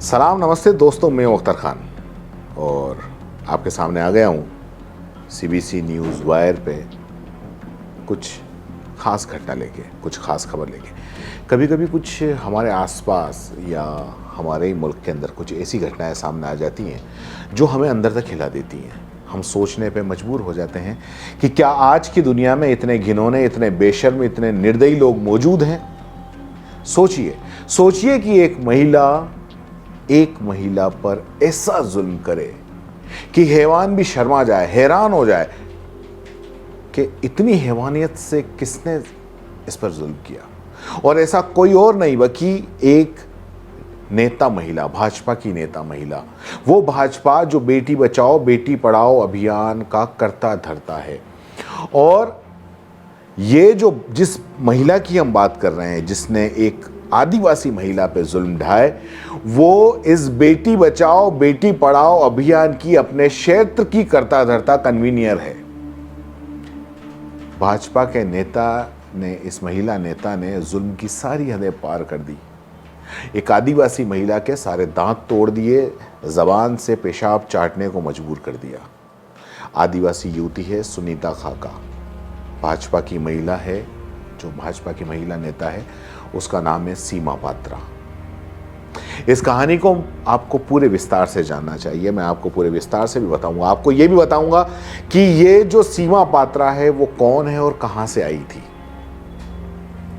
सलाम नमस्ते दोस्तों, मैं अख्तर खान और आपके सामने आ गया हूँ सीबीसी न्यूज़ वायर पे कुछ ख़ास घटना लेके, कुछ ख़ास खबर लेके। कभी कभी कुछ हमारे आसपास या हमारे ही मुल्क के अंदर कुछ ऐसी घटनाएं सामने आ जाती हैं जो हमें अंदर तक हिला देती हैं। हम सोचने पे मजबूर हो जाते हैं कि क्या आज की दुनिया में इतने घिनौने, इतने बेशर्म, इतने निर्दयी लोग मौजूद हैं। सोचिए सोचिए कि एक महिला पर ऐसा जुल्म करे कि हैवान भी शर्मा जाए, हैरान हो जाए कि इतनी हैवानियत से किसने इस पर जुल्म किया। और ऐसा कोई और नहीं बल्कि एक नेता महिला, भाजपा की नेता महिला, वो भाजपा जो बेटी बचाओ बेटी पढ़ाओ अभियान का करता धरता है। और ये जो जिस महिला की हम बात कर रहे हैं, जिसने एक आदिवासी महिला पे जुल्म ढाए, वो इस बेटी बचाओ बेटी पढ़ाओ अभियान की अपने क्षेत्र की करता धरता कन्वीनियर है। भाजपा के नेता ने, इस महिला नेता ने जुल्म की सारी हदें पार कर दी। एक आदिवासी महिला के सारे दांत तोड़ दिए, जबान से पेशाब चाटने को मजबूर कर दिया। आदिवासी युवती है सुनीता खाका, भाजपा की महिला है, जो भाजपा की महिला नेता है उसका नाम है सीमा पात्रा। इस कहानी को आपको पूरे विस्तार से जानना चाहिए। मैं आपको पूरे विस्तार से भी बताऊंगा। आपको यह भी बताऊंगा कि ये जो सीमा पात्रा है वो कौन है और कहां से आई थी।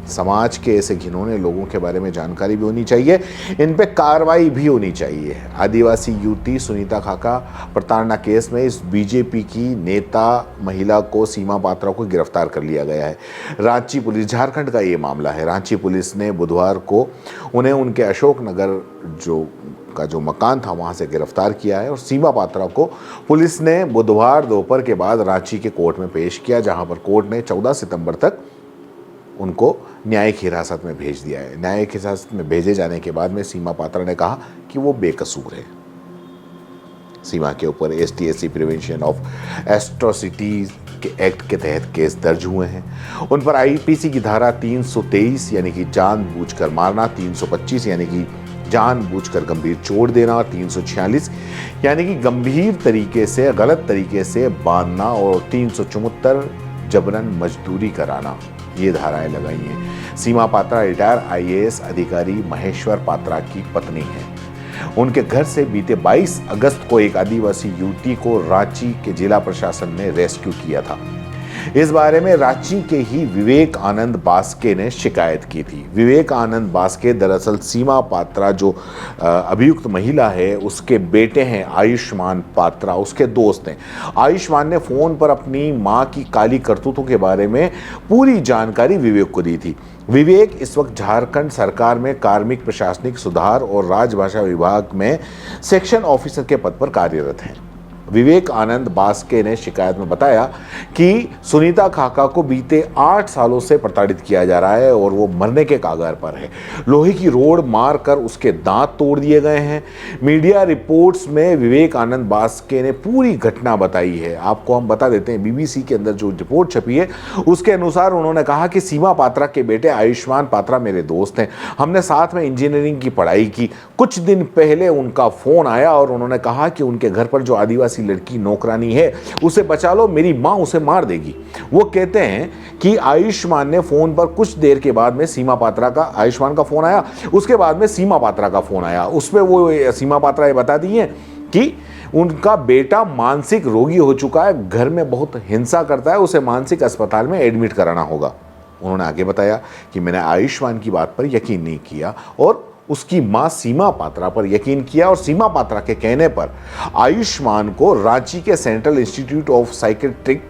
समाज के ऐसे घिनौने लोगों के बारे में जानकारी भी होनी चाहिए, इन पे कार्रवाई भी होनी चाहिए। आदिवासी युवती सुनीता खाका प्रताड़ना केस में इस बीजेपी की नेता महिला को, सीमा पात्रा को गिरफ्तार कर लिया गया है। रांची पुलिस, झारखंड का ये मामला है। रांची पुलिस ने बुधवार को उन्हें उनके अशोक नगर जो मकान था वहां से गिरफ्तार किया है। और सीमा पात्रा को पुलिस ने बुधवार दोपहर के बाद रांची के कोर्ट में पेश किया, जहां पर कोर्ट ने 14 सितंबर तक उनको न्यायिक हिरासत में भेज दिया है। न्यायिक हिरासत में भेजे जाने के बाद में सीमा पात्रा ने कहा कि वो बेकसूर है। सीमा के ऊपर STSC प्रिवेंशन ऑफ एट्रोसिटीज के एक्ट के तहत केस दर्ज हुए हैं। उन पर IPC की धारा 323 यानी कि जानबूझकर मारना, 325 यानी कि जानबूझकर गंभीर चोट देना, 346 यानी कि गंभीर तरीके से, गलत तरीके से बांधना और 374 जबरन मजदूरी कराना, ये धाराएं लगाई हैं। सीमा पात्रा रिटायर IAS अधिकारी महेश्वर पात्रा की पत्नी है। उनके घर से बीते 22 अगस्त को एक आदिवासी युवती को रांची के जिला प्रशासन ने रेस्क्यू किया था। इस बारे में रांची के ही विवेक आनंद बास्के ने शिकायत की थी। विवेक आनंद बास्के दरअसल सीमा पात्रा जो अभियुक्त महिला है उसके बेटे हैं आयुष्मान पात्रा, उसके दोस्त हैं। आयुष्मान ने फोन पर अपनी मां की काली करतूतों के बारे में पूरी जानकारी विवेक को दी थी। विवेक इस वक्त झारखंड सरकार में कार्मिक प्रशासनिक सुधार और राजभाषा विभाग में सेक्शन ऑफिसर के पद पर कार्यरत हैं। विवेक आनंद बास्के ने शिकायत में बताया कि सुनीता खाका को बीते 8 सालों से प्रताड़ित किया जा रहा है और वो मरने के कागार पर है। लोहे की रोड मारकर उसके दांत तोड़ दिए गए हैं। मीडिया रिपोर्ट्स में विवेक आनंद बास्के ने पूरी घटना बताई है। आपको हम बता देते हैं, BBC के अंदर जो रिपोर्ट छपी है उसके अनुसार उन्होंने कहा कि सीमा पात्रा के बेटे आयुष्मान पात्रा मेरे दोस्त हैं, हमने साथ में इंजीनियरिंग की पढ़ाई की। कुछ दिन पहले उनका फोन आया और उन्होंने कहा कि उनके घर पर जो आदिवासी लड़की नौकरानी है उसे बचा लो, मेरी मां उसे मार देगी। वो कहते हैं कि आयुष्मान ने फोन पर कुछ देर के बाद में आयुष्मान का फोन आया, उसके बाद में सीमा पात्रा का फोन आया। उसमें वो सीमा पात्रा ये बता दी है कि उनका बेटा मानसिक रोगी हो चुका है, घर में बहुत हिंसा करता है, उसे मानसिक अस्पताल में एडमिट कराना होगा। उन्होंने आगे बताया कि मैंने आयुष्मान की बात पर यकीन नहीं किया और उसकी मां सीमा पात्रा पर यकीन किया और सीमा पात्रा के कहने पर आयुष्मान को रांची के सेंट्रल इंस्टीट्यूट ऑफ साइकेट्रिक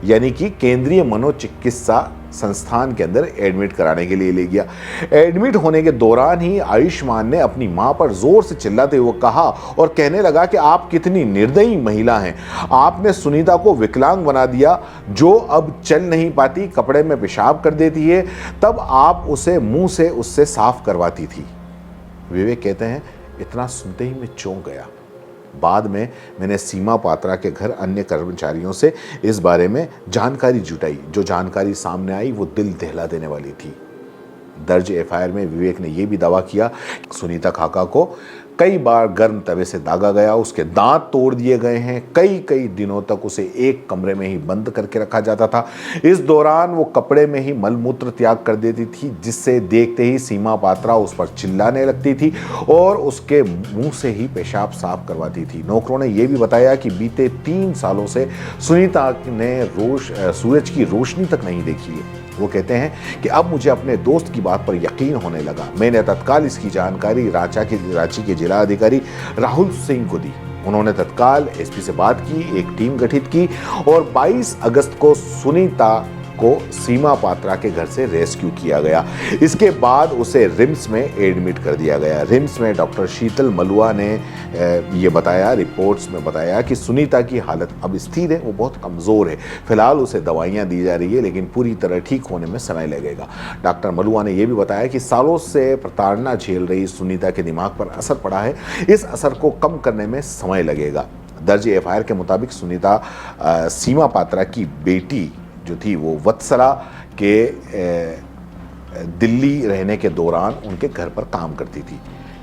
यानी कि केंद्रीय मनोचिकित्सा संस्थान के अंदर एडमिट कराने के लिए ले गया। एडमिट होने के दौरान ही आयुष्मान ने अपनी मां पर जोर से चिल्लाते हुए कहा और कहने लगा कि आप कितनी निर्दयी महिला हैं, आपने सुनीता को विकलांग बना दिया, जो अब चल नहीं पाती, कपड़े में पेशाब कर देती है, तब आप उसे मुंह से उससे साफ करवाती थी। विवेक कहते हैं, इतना सुनते ही मैं चौंक गया। बाद में मैंने सीमा पात्रा के घर अन्य कर्मचारियों से इस बारे में जानकारी जुटाई। जो जानकारी सामने आई वो दिल दहला देने वाली थी। दर्ज एफआईआर में विवेक ने यह भी दावा किया कि सुनीता खाका को कई बार गर्म तवे से दागा गया, उसके दांत तोड़ दिए गए हैं, कई कई दिनों तक उसे एक कमरे में ही बंद करके रखा जाता था। इस दौरान वो कपड़े में ही मलमूत्र त्याग कर देती थी, जिससे देखते ही सीमा पात्रा उस पर चिल्लाने लगती थी और उसके मुंह से ही पेशाब साफ करवाती थी। नौकरों ने यह भी बताया कि बीते 3 सालों से सुनीता ने सूरज की रोशनी तक नहीं देखी है। वो कहते हैं कि अब मुझे अपने दोस्त की बात पर यकीन होने लगा। मैंने तत्काल इसकी जानकारी रांची के जिला अधिकारी राहुल सिंह को दी। उन्होंने तत्काल एसपी से बात की, एक टीम गठित की और 22 अगस्त को सुनीता को सीमा पात्रा के घर से रेस्क्यू किया गया। इसके बाद उसे रिम्स में एडमिट कर दिया गया। रिम्स में डॉक्टर शीतल मलुआ ने ये बताया, रिपोर्ट्स में बताया कि सुनीता की हालत अब स्थिर है, वो बहुत कमज़ोर है। फिलहाल उसे दवाइयाँ दी जा रही है, लेकिन पूरी तरह ठीक होने में समय लगेगा। डॉक्टर मलुआ ने यह भी बताया कि सालों से प्रताड़ना झेल रही सुनीता के दिमाग पर असर पड़ा है, इस असर को कम करने में समय लगेगा। दर्ज एफआईआर के मुताबिक सुनीता सीमा पात्रा की बेटी जो थी वो वत्सला के दिल्ली रहने के दौरान उनके घर पर काम करती थी।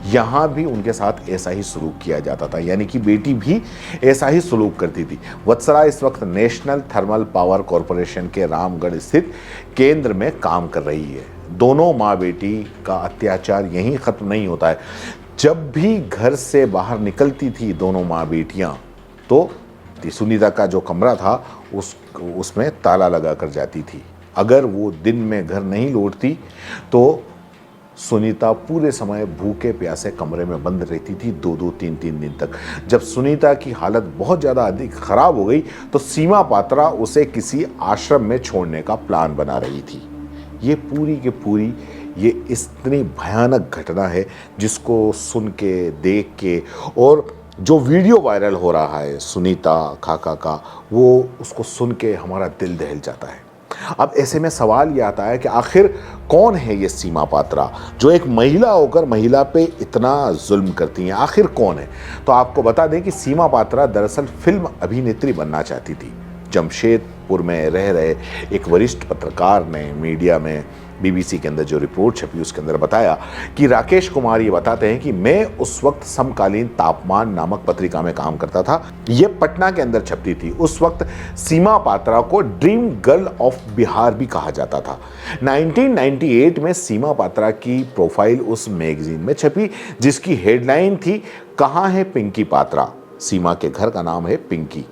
यहाँ भी उनके साथ ऐसा ही सलूक किया जाता था, यानी कि बेटी भी ऐसा ही सलूक करती थी। वत्सला इस वक्त नेशनल थर्मल पावर कॉरपोरेशन के रामगढ़ स्थित केंद्र में काम कर रही है। दोनों माँ बेटी का अत्याचार यहीं ख़त्म नहीं होता है। जब भी घर से बाहर निकलती थी दोनों माँ बेटियाँ, तो सुनीता का जो कमरा था उसमें ताला लगा कर जाती थी। अगर वो दिन में घर नहीं लौटती तो सुनीता पूरे समय भूखे प्यासे कमरे में बंद रहती थी 2-2, 3-3 दिन तक। जब सुनीता की हालत बहुत ज़्यादा अधिक खराब हो गई तो सीमा पात्रा उसे किसी आश्रम में छोड़ने का प्लान बना रही थी। ये पूरी की पूरी ये इतनी भयानक घटना है जिसको सुन के, देख के, और जो वीडियो वायरल हो रहा है सुनीता खाका का, वो उसको सुन के हमारा दिल दहल जाता है। अब ऐसे में सवाल ये आता है कि आखिर कौन है ये सीमा पात्रा जो एक महिला होकर महिला पे इतना जुल्म करती हैं? आखिर कौन है? तो आपको बता दें कि सीमा पात्रा दरअसल फिल्म अभिनेत्री बनना चाहती थी। जमशेदपुर में रह रहे एक वरिष्ठ पत्रकार ने मीडिया में बीबीसी के अंदर जो रिपोर्ट छपी उसके अंदर बताया कि राकेश कुमार ये बताते हैं कि मैं उस वक्त समकालीन तापमान नामक पत्रिका में काम करता था। ये पटना के अंदर छपती थी। उस वक्त सीमा पात्रा को ड्रीम गर्ल ऑफ बिहार भी कहा जाता था। 1998 में सीमा पात्रा की प्रोफाइल उस मैगजीन में छपी जिसकी हेडलाइन थी, कहाँ है पिंकी पात्रा? सीमा के घर का नाम है पिंकी।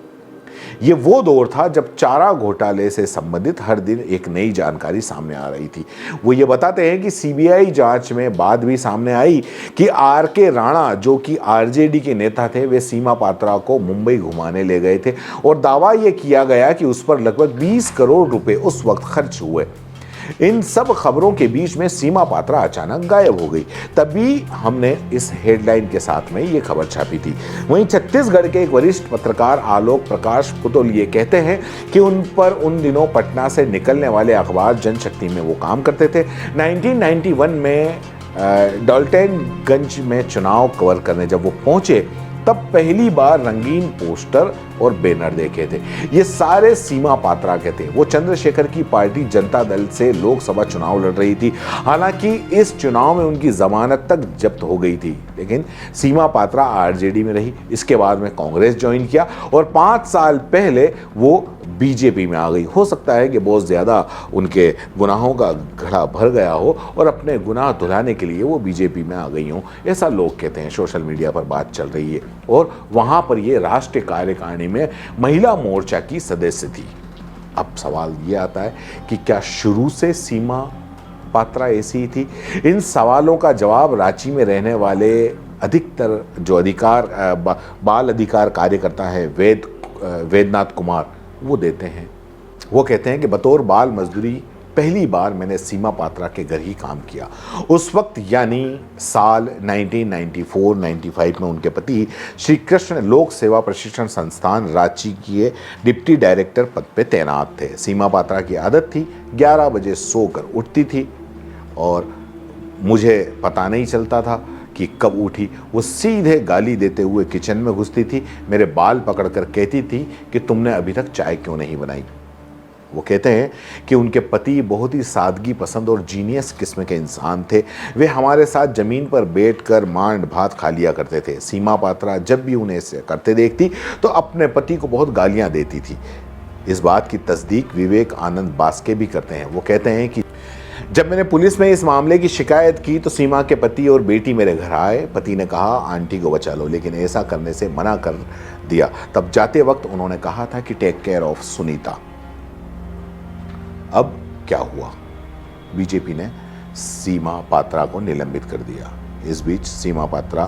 ये वो दौर था जब चारा घोटाले से संबंधित हर दिन एक नई जानकारी सामने आ रही थी। वो ये बताते हैं कि सीबीआई जांच में बाद भी सामने आई कि आर.के. राणा, जो कि आरजेडी के नेता थे, वे सीमा पात्रा को मुंबई घुमाने ले गए थे और दावा ये किया गया कि उस पर लगभग 20 करोड़ रुपए उस वक्त खर्च हुए। इन सब खबरों के बीच में सीमा पात्रा अचानक गायब हो गई। तभी हमने इस हेडलाइन के साथ में ये खबर छापी थी। वहीं छत्तीसगढ़ के एक वरिष्ठ पत्रकार आलोक प्रकाश पुतुल ये कहते हैं कि उन पर उन दिनों पटना से निकलने वाले अखबार जनशक्ति में वो काम करते थे। 1991 में डाल्टनगंज में चुनाव कवर करने जब वो पहुंचे तब पहली बार रंगीन पोस्टर और बैनर देखे थे। ये सारे सीमा पात्रा के थे। वो चंद्रशेखर की पार्टी जनता दल से लोकसभा चुनाव लड़ रही थी। हालांकि इस चुनाव में उनकी जमानत तक जब्त हो गई थी, लेकिन सीमा पात्रा आरजेडी में रही। इसके बाद में कांग्रेस ज्वाइन किया और 5 साल पहले वो बीजेपी में आ गई। हो सकता है कि बहुत ज़्यादा उनके गुनाहों का घड़ा भर गया हो और अपने गुनाह धुलाने के लिए वो बीजेपी में आ गई हों, ऐसा लोग कहते हैं। सोशल मीडिया पर बात चल रही है और वहाँ पर ये राष्ट्रीय कार्यकारिणी में महिला मोर्चा की सदस्य थी। अब सवाल ये आता है कि क्या शुरू से सीमा पात्रा ऐसी ही थी? इन सवालों का जवाब रांची में रहने वाले अधिकतर जो बाल अधिकार कार्यकर्ता है वेदनाथ कुमार, वो देते हैं। वो कहते हैं कि बतौर बाल मजदूरी पहली बार मैंने सीमा पात्रा के घर ही काम किया। उस वक्त यानी साल 1994-95 में उनके पति श्री कृष्ण लोक सेवा प्रशिक्षण संस्थान रांची के डिप्टी डायरेक्टर पद पे तैनात थे। सीमा पात्रा की आदत थी 11 बजे सोकर उठती थी और मुझे पता नहीं चलता था कि कब उठी। वो सीधे गाली देते हुए किचन में घुसती थी, मेरे बाल पकड़कर कहती थी कि तुमने अभी तक चाय क्यों नहीं बनाई। वो कहते हैं कि उनके पति बहुत ही सादगी पसंद और जीनियस किस्म के इंसान थे। वे हमारे साथ ज़मीन पर बैठकर मांड भात खा लिया करते थे। सीमा पात्रा जब भी उन्हें ऐसे करते देखती तो अपने पति को बहुत गालियां देती थी। इस बात की तस्दीक विवेक आनंद बास्के भी करते हैं। वो कहते हैं कि जब मैंने पुलिस में इस मामले की शिकायत की तो सीमा के पति और बेटी मेरे घर आए। पति ने कहा आंटी को बचा लो, लेकिन ऐसा करने से मना कर दिया। तब जाते वक्त उन्होंने कहा था कि टेक केयर ऑफ सुनीता। अब क्या हुआ? बीजेपी ने सीमा पात्रा को निलंबित कर दिया। इस बीच सीमा पात्रा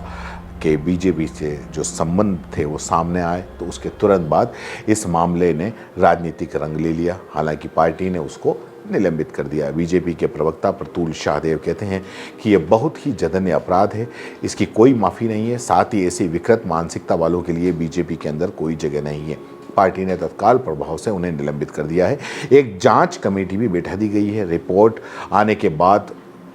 के बीजेपी से जो संबंध थे वो सामने आए तो उसके तुरंत बाद इस मामले ने राजनीतिक रंग ले लिया। हालांकि पार्टी ने उसको निलंबित कर दिया। बीजेपी के प्रवक्ता प्रतुल शाहदेव कहते हैं कि यह बहुत ही जघन्य अपराध है, इसकी कोई माफ़ी नहीं है। साथ ही ऐसी विकृत मानसिकता वालों के लिए बीजेपी के अंदर कोई जगह नहीं है। पार्टी ने तत्काल प्रभाव से उन्हें निलंबित कर दिया है। एक जांच कमेटी भी बैठा दी गई है। रिपोर्ट आने के बाद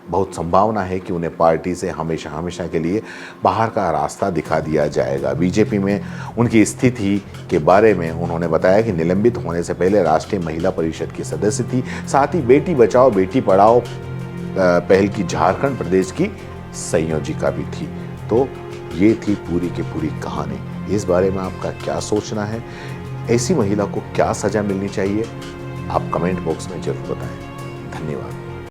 बहुत संभावना है कि उन्हें पार्टी से हमेशा हमेशा के लिए बाहर का रास्ता दिखा दिया जाएगा। बीजेपी में उनकी स्थिति के बारे में उन्होंने बताया कि निलंबित होने से पहले राष्ट्रीय महिला परिषद की सदस्य थी। साथ ही बेटी बचाओ बेटी पढ़ाओ पहल की झारखंड प्रदेश की संयोजिका भी थी। तो ये थी पूरी की पूरी कहानी। इस बारे में आपका क्या सोचना है? ऐसी महिला को क्या सजा मिलनी चाहिए? आप कमेंट बॉक्स में जरूर बताएं। धन्यवाद।